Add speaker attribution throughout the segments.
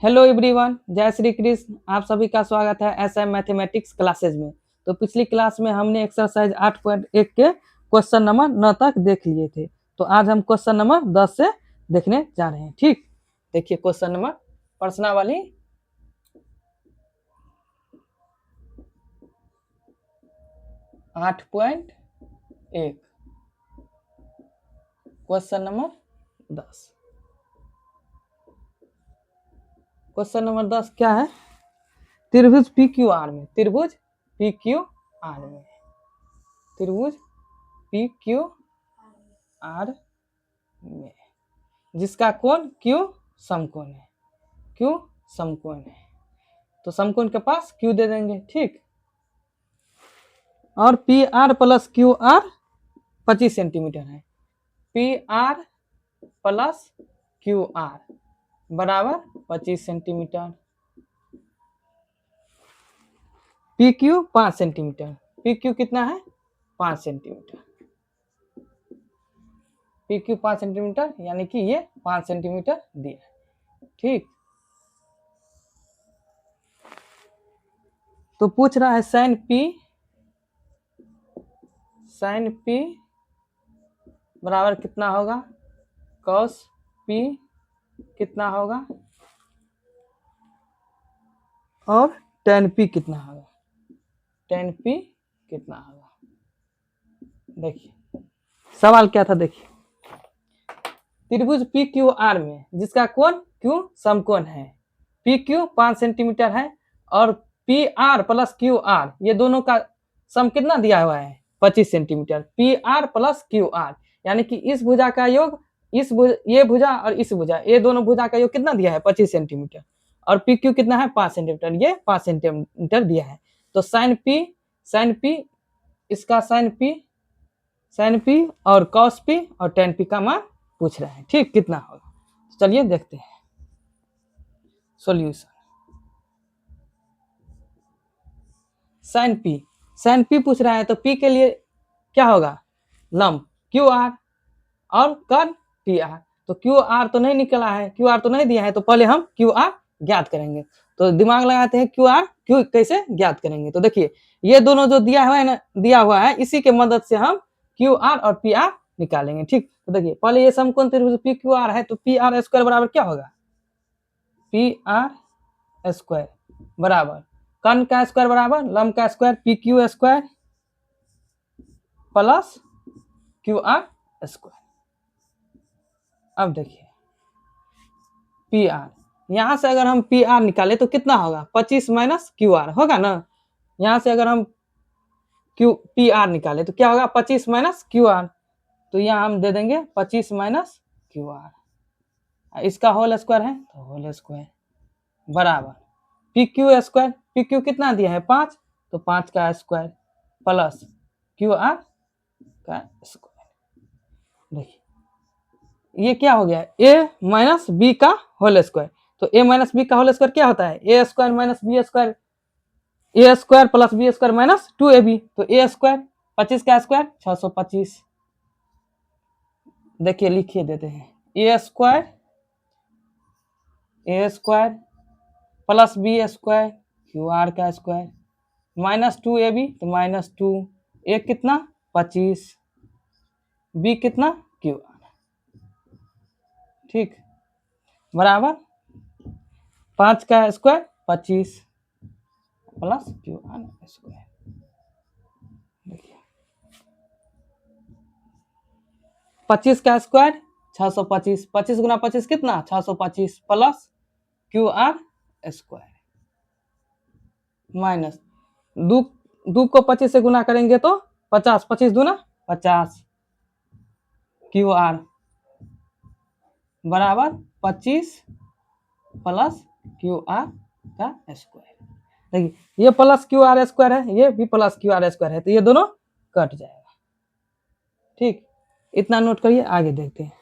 Speaker 1: Hello everyone, जय श्री कृष्ण। आप सभी का स्वागत है एसएम मैथमेटिक्स क्लासेज में। तो पिछली क्लास में हमने एक्सरसाइज 8.1 के क्वेश्चन नंबर 9 तक देख लिए थे। तो आज हम क्वेश्चन नंबर 10 से देखने जा रहे हैं। ठीक, देखिए क्वेश्चन नंबर प्रश्नावली। आठ पॉइंट एक क्वेश्चन नंबर 10। क्वेश्चन नंबर 10 क्या है? त्रिभुज पी क्यू आर में, त्रिभुज पी क्यू आर में, त्रिभुज पी क्यू आर में जिसका कोण क्यू समकोण है, क्यू समकोण है। तो समकोण के पास क्यू दे देंगे। ठीक, और P R plus Q R 25 centimetre है। P R plus Q R बराबर 25 centimetre. P Q 5 centimetre, P Q कितना है? 5 सेंटीमीटर। पी क्यू 5 सेंटीमीटर यानी कि ये 5 सेंटीमीटर दिया है। ठीक, तो पूछ रहा है साइन पी बराबर कितना होगा, कॉस पी कितना होगा और टेन पी कितना होगा, टेन पी कितना होगा। देखिए सवाल क्या था, देखिए त्रिभुज पी क्यू आर में जिसका कोण क्यू समकोण है, पी क्यू 5 सेंटीमीटर है और P R plus Q are ये दोनों का सम कितना दिया हुआ है? 25 centimetre. P R plus Q are यानी कि इस भुजा का योग, ये भुजा और इस भुजा, ये दोनों भुजा का योग कितना दिया है? 25 सेंटीमीटर। और पी क्यू कितना है? 5 सेंटीमीटर। ये 5 सेंटीमीटर दिया है। तो साइन पी इसका साइन पी और कॉस पी और टेन पी का मान पूछ रहा है। ठीक, कितना होगा? तो चलिए देखते हैं सॉल्यूशन। साइन पी पूछ रहा है तो पी के लिए क्या होगा? लंब क्यू आर और कर्ल पी आर। तो क्यू आर तो नहीं निकला है, क्यू आर तो नहीं दिया है, तो पहले हम क्यू आर ज्ञात करेंगे। तो दिमाग लगाते हैं, क्यू कैसे ज्ञात करेंगे। तो देखिए ये दोनों जो दिया हुआ है इसी के मदद से हम क्यू आर और पी आर निकालेंगे। ठीक, तो देखिए पहले ये समकोण त्रिभुज पी क्यू आर है तो पी आर स्क्वायर बराबर क्या होगा? पी आर स्क्वायर बराबर कर्ण का स्क्वायर बराबर लंब का square P Q square plus Q R square. अब देखिए पी आर, यहां से अगर हम पी आर निकाले तो कितना होगा? 25 माइनस क्यू आर होगा ना। यहां से अगर हम पी आर निकाले तो क्या होगा? 25 माइनस क्यू आर। तो यहाँ हम दे देंगे 25 माइनस क्यू आर, इसका होल स्क्वायर है तो होल स्क्वायर बराबर P Q square, P Q कितना दिया है? 5, तो 5 का स्क्वायर प्लस क्यू आर का स्क्वायर। देखिए ये क्या हो गया? ए माइनस बी का होल स्क्वायर। तो ए माइनस बी का होल स्क्वायर क्या होता है? A square minus B square, A square plus B square minus 2ab। तो ए स्क्वायर 25 का स्क्वायर 625। देखिए लिखिए देते हैं, A square plus B square Q R का स्क्वायर माइनस 2ab, तो माइनस 2, ए कितना? 25, बी कितना? Q R. ठीक, बराबर 5 का square 25 plus Q R square. देखिए 25 का स्क्वायर 625, 25 गुना 25 कितना? 625 plus Q R square minus दो को 25 से गुना करेंगे तो 50, 25 दूना 50 क्यू आर बराबर 25 प्लस क्यू आर का स्क्वायर। देखिए ये प्लस क्यू आर स्क्वायर है, ये भी प्लस क्यू आर स्क्वायर है, तो ये दोनों कट जाएगा। ठीक, इतना नोट करिए, आगे देखते हैं।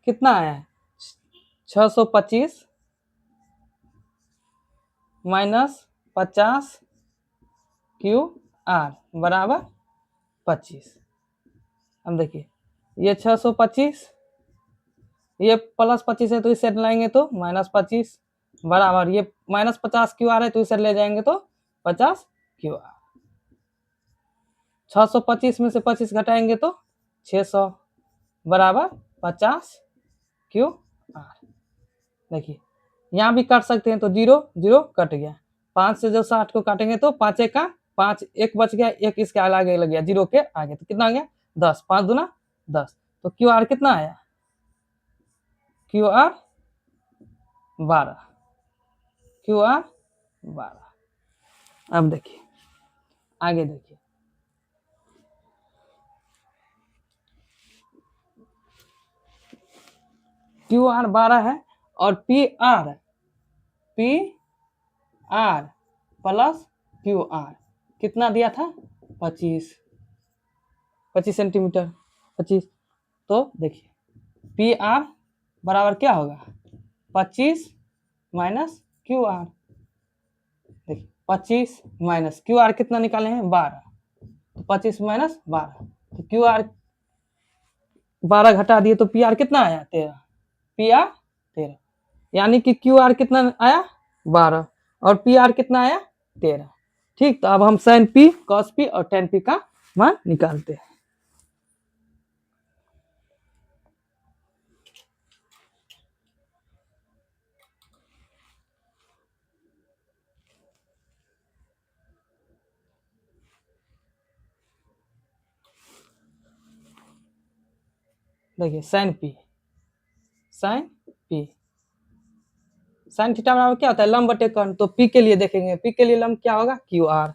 Speaker 1: कितना आया है 625 माइनस 50 क्यू आर बराबर 25। अब देखिए ये 625, ये प्लस 25 है तो इसे लाएंगे तो माइनस 25 बराबर ये माइनस 50 क्यू आर है तो इसे ले जाएंगे तो 50 क्यू आर। 625 में से 25 घटाएंगे तो 600 बराबर 50 क्यू आर। देखिए यहाँ भी काट सकते हैं तो 0 0 कट गया, 5 से जो 60 को काटेंगे तो 5 एक का 5, एक बच गया, एक इसके आगे लग गया 0 के आगे, तो कितना आ गया 10, 5 दूना 10, तो क्यू आर कितना आया क्यू आर 12, क्यू आर 12। अब देखिए आगे देखिए क्यू आर 12 है और P R plus Q are कितना दिया था 25 सेंटीमीटर 25। तो देखिए पी आर बराबर क्या होगा 25 माइनस क्यू आर। देखिए 25 माइनस क्यू आर कितना निकाले हैं 12, तो 25 माइनस 12, तो क्यू आर 12 घटा दिए तो पी आर कितना आया 13, पी आर 13, यानी कि क्यू आर कितना आया 12 और पी आर कितना आया 13। ठीक, तो अब हम साइन पी कॉस पी और टेन पी का मान निकालते हैं। देखिए साइन पी साइन थीटा बराबर क्या होता है लंब बटे कर्ण, तो पी के लिए देखेंगे, पी के लिए लंब क्या होगा क्यू आर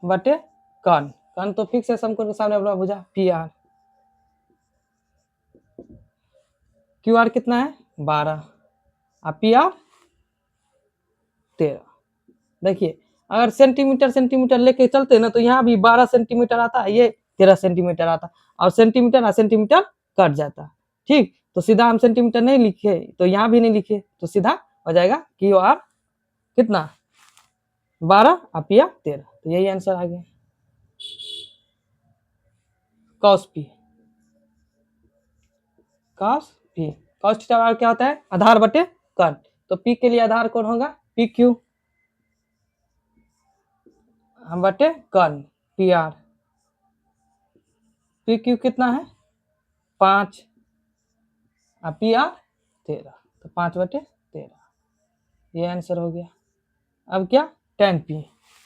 Speaker 1: बटे कर्ण, कर्ण तो फिक्स है समकोण के सामने अपना भुजा पी आर, क्यू आर कितना है 12 और पी आर 13। देखिए अगर सेंटीमीटर लेके चलते ना तो यहाँ भी 12 सेंटीमीटर आता है, ये 13 सेंटीमीटर आता, और सेंटीमीटर कट जाता। ठीक, तो सीधा हम सेंटीमीटर नहीं लिखे तो यहाँ भी नहीं लिखे, तो सीधा हो जाएगा क्यू आर कितना 12 और पी आर 13, तो यही आंसर आ गया। कॉस पी कॉस थीटा क्या होता है आधार बटे कर्ण, तो पी के लिए आधार कौन होगा पी क्यू बटे कर्ण पी आर, पी क्यू कितना है 5 और पी आर 13, तो 5 बटे 13, ये आंसर हो गया। अब क्या ten P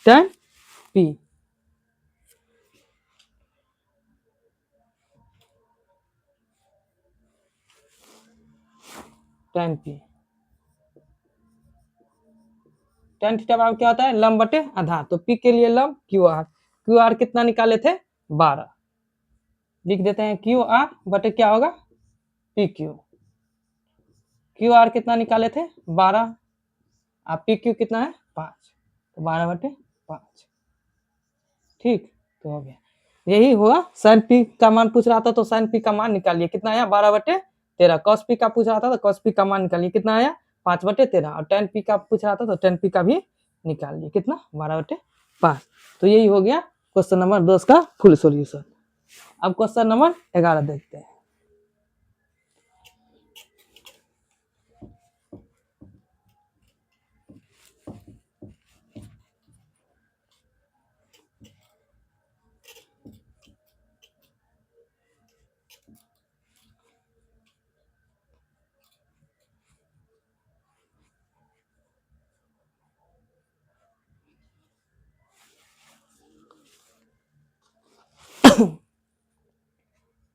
Speaker 1: ten P ten P tan theta बराबर क्या होता है लंब बटे आधार, तो पी के लिए लंब क्यू आर कितना निकाले थे 12, लिख देते हैं क्यू आर बटे क्या होगा पी क्यू आर कितना निकाले थे 12 और पी क्यू कितना है 5, तो 12 बटे 5। ठीक, तो हो गया, यही हुआ साइन पी का मान पूछ रहा था तो साइन पी का मान निकालिए कितना आया 12 बटे 13, कॉस पी का पूछ रहा था तो कॉस पी का मान निकालिए कितना आया 5 बटे 13, और टेन पी का पूछ रहा था तो टेन पी का भी निकाल लिए कितना 12 बटे 5। तो यही हो गया क्वेश्चन नंबर 10 का फुल सॉल्यूशन। अब क्वेश्चन नंबर 11 देखते हैं।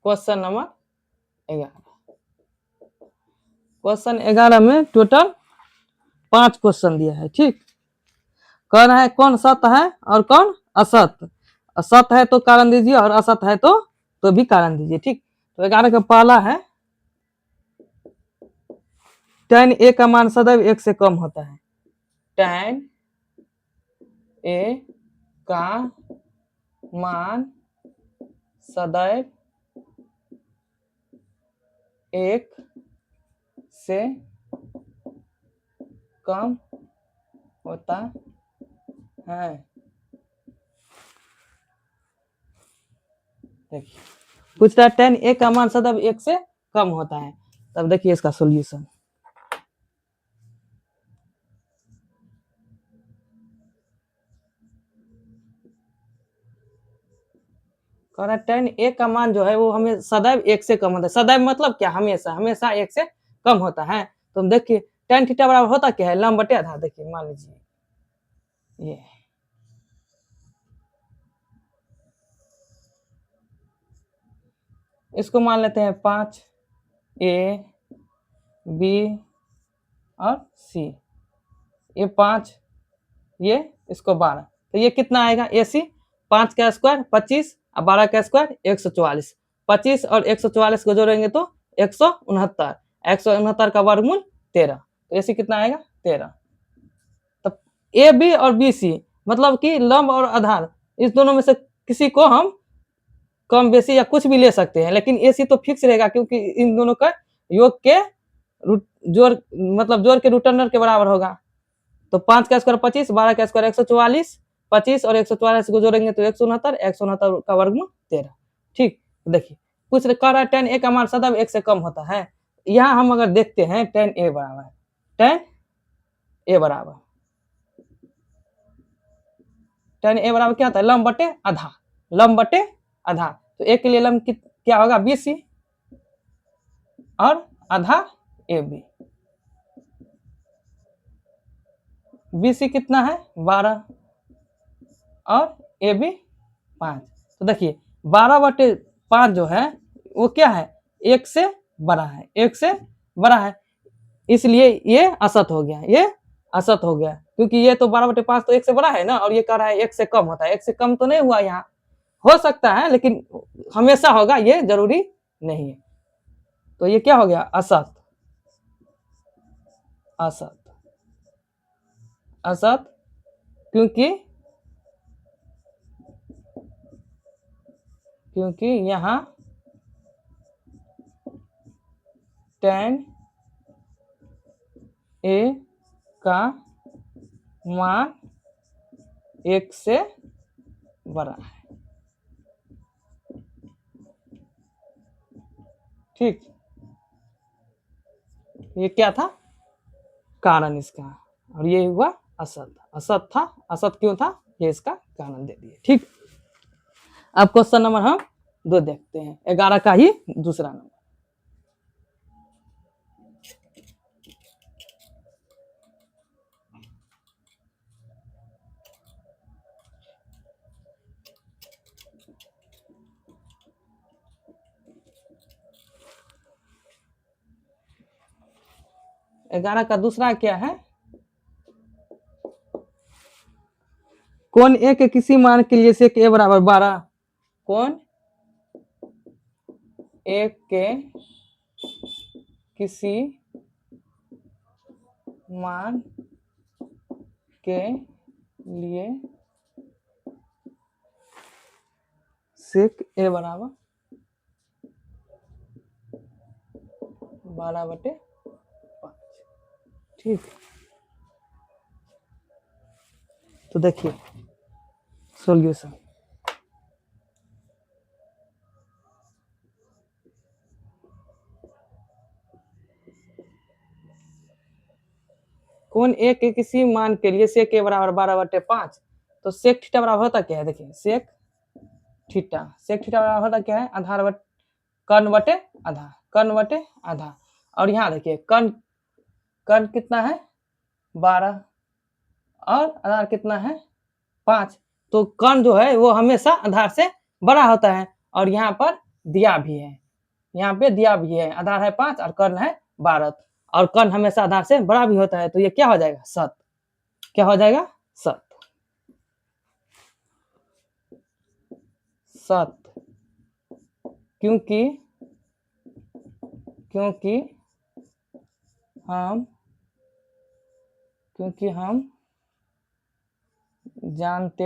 Speaker 1: क्वेश्चन नंबर 11, क्वेश्चन 11 में टोटल 5 क्वेश्चन दिया है। ठीक, कह रहा है कौन सत्य है और कौन असत्य, असत्य है तो कारण दीजिए और असत्य है तो भी कारण दीजिए। ठीक, तो 11 का पहला है tan ए का मान सदैव 1 से कम होता है, tan ए का मान सदैव एक से कम होता है। देखिए पूछ रहा है tan a का मान सदैव 1 से कम होता है। तब देखिए इसका सॉल्यूशन। कह रहा है tan a का मान जो है वो हमें सदैव 1 से कम होता है। सदैव मतलब क्या, हमेशा, हमेशा 1 से कम होता है। तो देखिए tan थीटा बराबर होता क्या है, लंब बटे आधार। देखिए मान लीजिए ये इसको मान लेते हैं 5 a b और c। ये 5, ये इसको 12, तो ये कितना आएगा AC। 5 का स्क्वायर 25 और 12 का स्क्वायर 144। 25 और 144 को जोड़ेंगे तो 169। 169 का वर्गमूल 13, तो AC कितना आएगा 13। तब AB और BC मतलब कि लंब और आधार, इस दोनों में से किसी को हम कम बेसी या कुछ भी ले सकते हैं, लेकिन AC तो फिक्स रहेगा क्योंकि इन दोनों का योग के जोड़ मतलब जोड़ के रूट अंडर के बराबर होगा। तो 5 का स्क्वायर 25, 12 का स्क्वायर 144, 25 और 144 को जोड़ेंगे तो 169, 169 का वर्गमूल 13। ठीक, देखिए कुछ कह रहा है tan a का मान सदैव 1 से कम होता है। यहाँ हम अगर देखते हैं tan a बराबर क्या होता है, लंब बटे आधा। लंब बटे आधा, तो a के लिए लंब क्या होगा BC और आधा AB। BC कितना है 12 और AB 5। तो देखिए 12/5 जो है वो क्या है, 1 से बड़ा है, 1 से बड़ा है, इसलिए ये असत हो गया, ये असत हो गया क्योंकि ये तो 12/5 तो 1 से बड़ा है ना, और ये कह रहा है 1 से कम होता है। 1 से कम तो नहीं हुआ, यहाँ हो सकता है लेकिन हमेशा होगा ये जरूरी नहीं है। तो ये क्या हो गया असत। असत असत क्योंकि यहाँ tan a का मान 1 से बड़ा है। ठीक, ये क्या था कारण इसका, और ये हुआ असत। असत था, असत क्यों था, ये इसका कारण दे दिए। ठीक, अब क्वेश्चन नंबर हम 2 देखते हैं, 11 का ही दूसरा नंबर। ग्यारह का दूसरा क्या है, कोण ए के किसी मान के लिए सेक ए बराबर 12। कोण ए के किसी मान के लिए सेक ए बराबर 12/5। ठीक, तो देखिए सॉल्यूशन। कोण ए के किसी मान के लिए सेक ए बराबर 12/5, तो सेक थीटा बराबर होता क्या है, देखिए सेक थीटा बराबर होता क्या है, आधार कर्ण बटे आधा, कर्ण बटे आधा। और यहाँ देखिए कर्ण कितना है 12 और आधार कितना है 5, तो कर्ण जो है वो हमेशा आधार से बड़ा होता है। और यहाँ पर दिया भी है, यहाँ पे दिया भी है, आधार है 5 और कर्ण है 12, और कर्ण हमेशा आधार से बड़ा भी होता है, तो ये क्या हो जाएगा सत। क्या हो जाएगा सत। सत क्योंकि हम जानते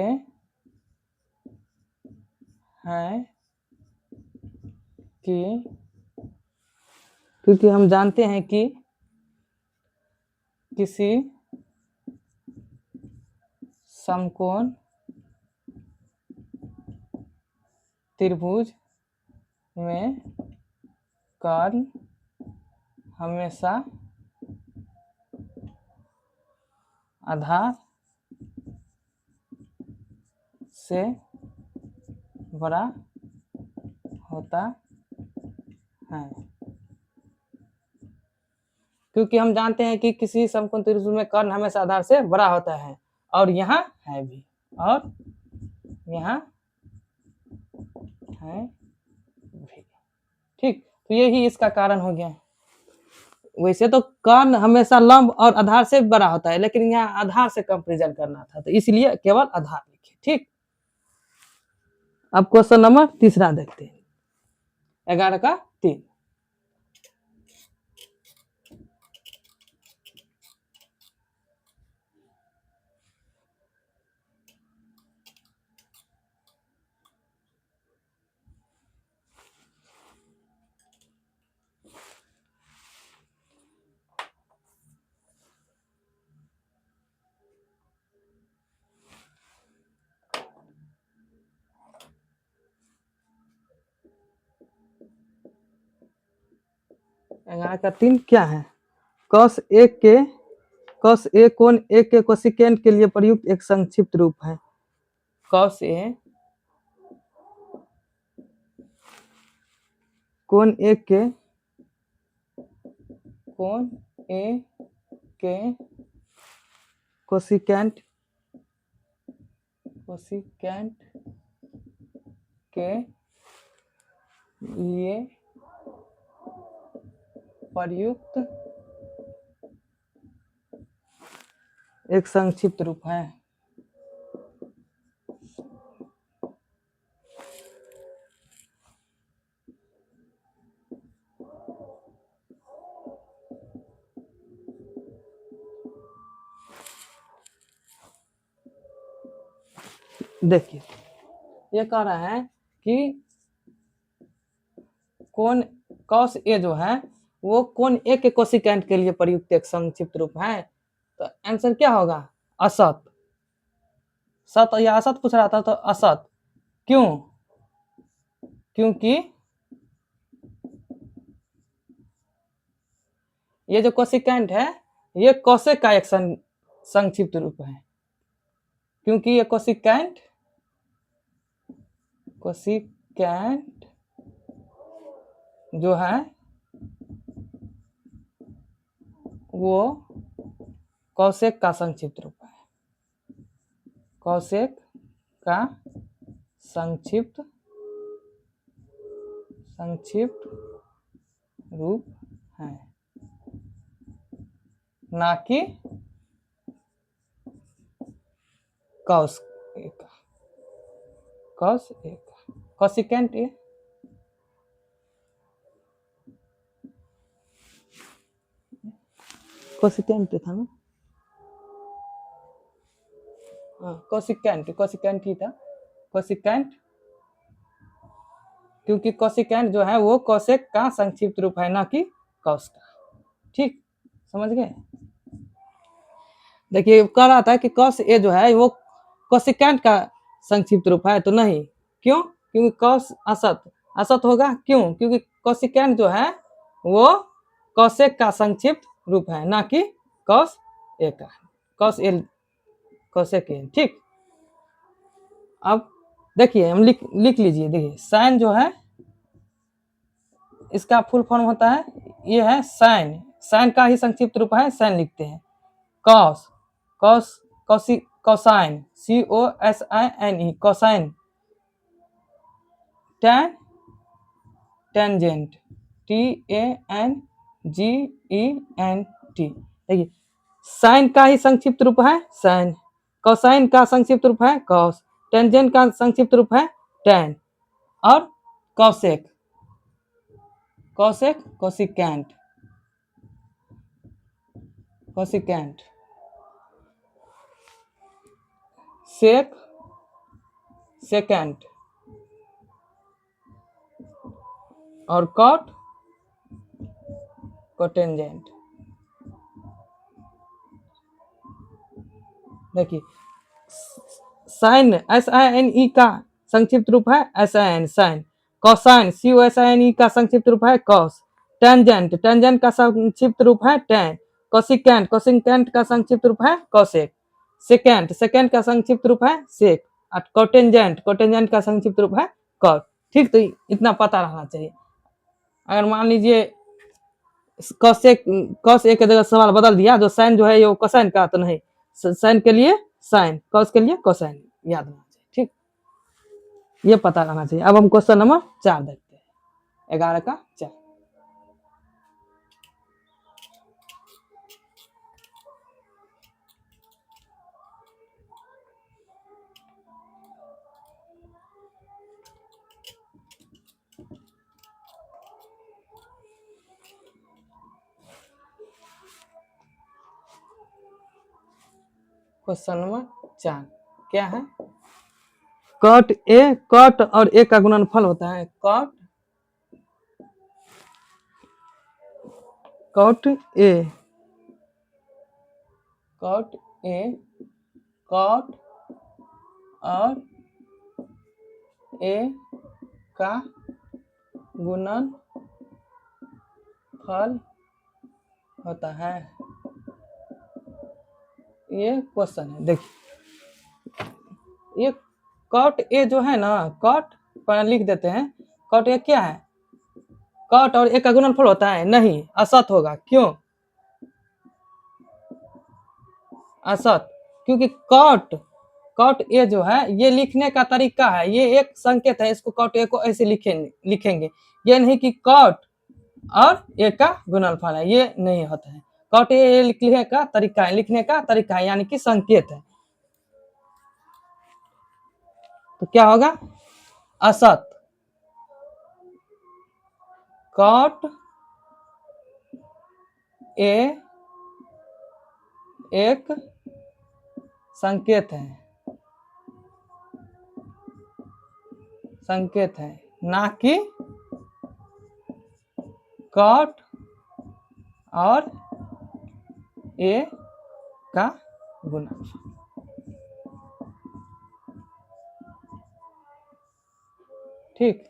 Speaker 1: हैं कि क्योंकि हम जानते हैं कि किसी समकोण त्रिभुज में कर्ल हमेशा आधार से बड़ा होता है। क्योंकि हम जानते हैं कि किसी समकोण त्रिभुज में कर्ण हमेशा आधार से बड़ा होता है, और यहाँ है भी, और यहाँ है भी। ठीक, तो यही इसका कारण हो गया। वैसे तो कर्ण हमेशा लंब और आधार से बड़ा होता है, लेकिन यहाँ आधार से कंपेरिजन करना था, तो इसलिए केवल आधार लिखे। ठीक, अब क्वेश्चन नंबर तीसरा देखते हैं, 11 का 3। ग्यारह का 3 क्या है? कॉस ए कोण एक के कोसिकेंट के लिए प्रयुक्त एक संक्षिप्त रूप है। कॉस ए कोण एक के कोसिकेंट के लिए प्रयुक्त एक संक्षिप्त रूप है। देखिए, ये कह रहा है कि कोण कॉस ए जो है वो कोण ए के कोसिकेंट के लिए प्रयुक्त एक संक्षिप्त रूप है। तो आंसर क्या होगा? असत। सत या असत पूछ रहा था, तो असत। क्यों? क्योंकि ये जो कोसिकेंट है ये कोसेक का एक संक्षिप्त रूप है। क्योंकि ये कोसिकेंट जो है वो कोसेक का संक्षिप्त रूप है। कोसेक का संक्षिप्त रूप है, ना कि कॉस ए का। कोसिकेंट ए कोसिकेंट था ना? हाँ, कोसिकेंट ही था। कोसिकेंट, क्योंकि कोसिकेंट जो है वो कोसेक का संक्षिप्त रूप है, ना कि कॉस का। ठीक, समझ गए? देखिए, कह रहा था कि कॉस ए जो है वो कोसिकेंट का संक्षिप्त रूप है, तो नहीं। क्यों? क्योंकि कॉस असत होगा। क्यों? क्योंकि कोसिकेंट जो है वो कोसेक का संक्षिप्त रूप है, ना कि कॉस ए का। कोसेक ए। ठीक, अब देखिए, हम लिख लीजिए। देखिए, साइन जो है इसका फुल फॉर्म होता है, ये है साइन का ही संक्षिप्त रूप है, साइन लिखते हैं। Cosine COSINE cosine. Tangent TANGENT। देखिए, साइन का ही संक्षिप्त रूप है साइन, कोसाइन का संक्षिप्त रूप है कॉस, टेंजेंट का संक्षिप्त रूप है टेन, और कोसेक कोसिकेंट सेकेंट, और कॉट कोटेंजेंट। देखिए साइन SINE का संक्षिप्त रूप है SIN साइन। कोसाइन COSINE का संक्षिप्त रूप है कॉस। टेंजेंट टेंजेंट का संक्षिप्त रूप है टेन। कोसिकेंट कोसिकेंट का संक्षिप्त रूप है कोसेक। सेकेंट सेकेंट का संक्षिप्त रूप है सेक। और कोटेंजेंट कोटेंजेंट का संक्षिप्त रूप है कॉट। ठीक, तो इतना पता रहना चाहिए। अगर मान लीजिए कोसेक कॉस एक की जगह सवाल बदल दिया, जो साइन जो है ये कोसाइन का, तो नहीं, साइन के लिए साइन, कॉस के लिए कोसाइन, याद रहना चाहिए। ठीक, ये पता रहना चाहिए। अब हम क्वेश्चन नंबर 4 देखते हैं, 11 का 4। क्वेश्चन नंबर 4 क्या है? कॉट ए, कॉट और ए का गुणनफल होता है cot cot A, cot A, cot और ए का गुणनफल होता है। ये क्वेश्चन है। देखिए ये कॉट ए जो है ना, कॉट पर लिख देते हैं, कॉट ए क्या है? कॉट और ए का गुणनफल होता है? नहीं, असत होगा। क्यों असत? क्योंकि कॉट कॉट ए जो है ये लिखने का तरीका है, ये एक संकेत है, इसको कॉट ए को ऐसे लिखेंगे। ये नहीं कि कॉट और ए का गुणनफल है, ये नहीं होता है। कॉट ए लिखने का तरीका है, लिखने का तरीका है, यानी कि संकेत है। तो क्या होगा? असत। कॉट ए एक संकेत है, संकेत है, ना कि कॉट और ए का गुणनफल। ठीक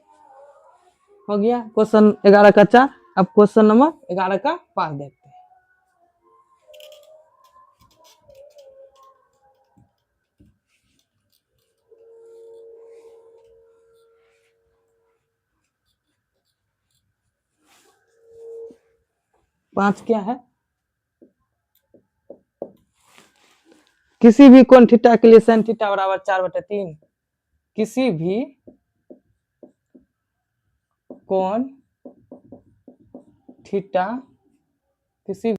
Speaker 1: हो गया क्वेश्चन 11 का 4। अब क्वेश्चन नंबर 11 का 5 देखते हैं। पांच क्या है? किसी भी कोण थीटा के लिए sin थीटा बराबर 4/3। किसी भी कोण थीटा, किसी